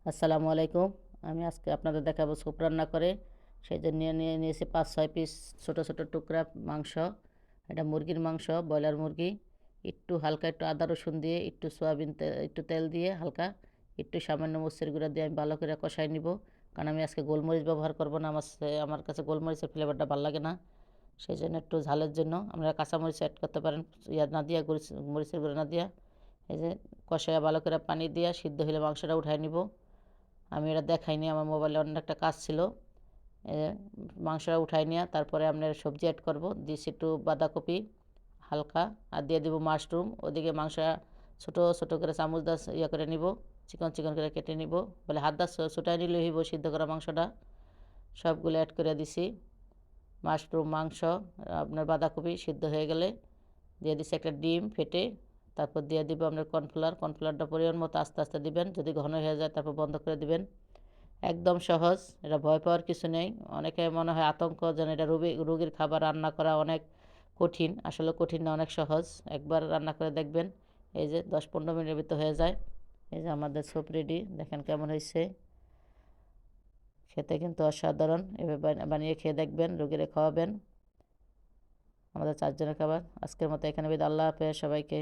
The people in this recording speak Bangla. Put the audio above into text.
আসসালামু আলাইকুম। আমি আজকে আপনাদের দেখাবো স্যুপ রান্না করে। সেজন্য নিয়েছি ৫-৬ পিস ছোট, ছোট টুকরা মাংস। এটা মুরগির মাংস, ব্রয়লার মুরগি। হালকা একটু আদা রসুন দিয়ে, একটু সয়াবিন একটু তেল দিয়ে হালকা, একটু সামান্য মরিচের গুঁড়া দিয়ে আমি ভালো করে কষায় নিব। কারণ আমি আজকে গোলমরিচ ব্যবহার করব না। আমার কাছে গোলমরিচের ফ্লেভারটা ভাল লাগে না। সেজন্য একটু ঝালের জন্য আপনারা কাঁচামরিচ অ্যাড করতে পারেন, না দিয়া মরিচের গুঁড়া না দিয়া। এই যে কষায় ভালো করে পানি দিয়া সিদ্ধ হলে মাংসটা উঠায় নিব। আমি এটা দেখাইনি, আমার মোবাইলে অন্য একটা কাজ ছিল। মাংসটা উঠাই নিয়ে তারপরে আপনার সবজি অ্যাড করব। দিয়েছি একটু বাঁধাকপি হালকা, আর দিয়ে দিব মাশরুম। ওদিকে মাংসটা ছোটো ছোটো করে চামচ দা করে নিব, চিকন চিকন করে কেটে নিব। বলে হাত দা ছোটাই নিলে হইব সিদ্ধ করা মাংসটা। সবগুলো অ্যাড করে দিছি। মাশরুম, মাংস, আপনার বাঁধাকপি সিদ্ধ হয়ে গেলে দিয়ে দিছি একটা ডিম ফেটে। তারপর দিয়ে দিব আপনার কর্নফ্লাওয়ারটা পরিমাণ মতো আস্তে আস্তে দিবেন। যদি ঘন হয়ে যায় তারপর বন্ধ করে দিবেন। একদম সহজ, এটা ভয় পাওয়ার কিছু নেই। অনেকে মনে হয় আতঙ্ক যেন এটা রোগীর খাবার রান্না করা অনেক কঠিন। আসলে কঠিন না, অনেক সহজ। একবার রান্না করে দেখবেন, এই যে 10-15 মিনিটের ভিতর হয়ে যায়। এই যে আমাদের স্যুপ রেডি, দেখেন কেমন হয়েছে। খেতে কিন্তু অসাধারণ। এভাবে বানিয়ে খেয়ে দেখবেন, রোগীরে খাওয়াবেন। আমাদের 4 জনের খাবার। আজকের মতো এখানে বিদায়। আল্লাহ হাফেজ সবাইকে।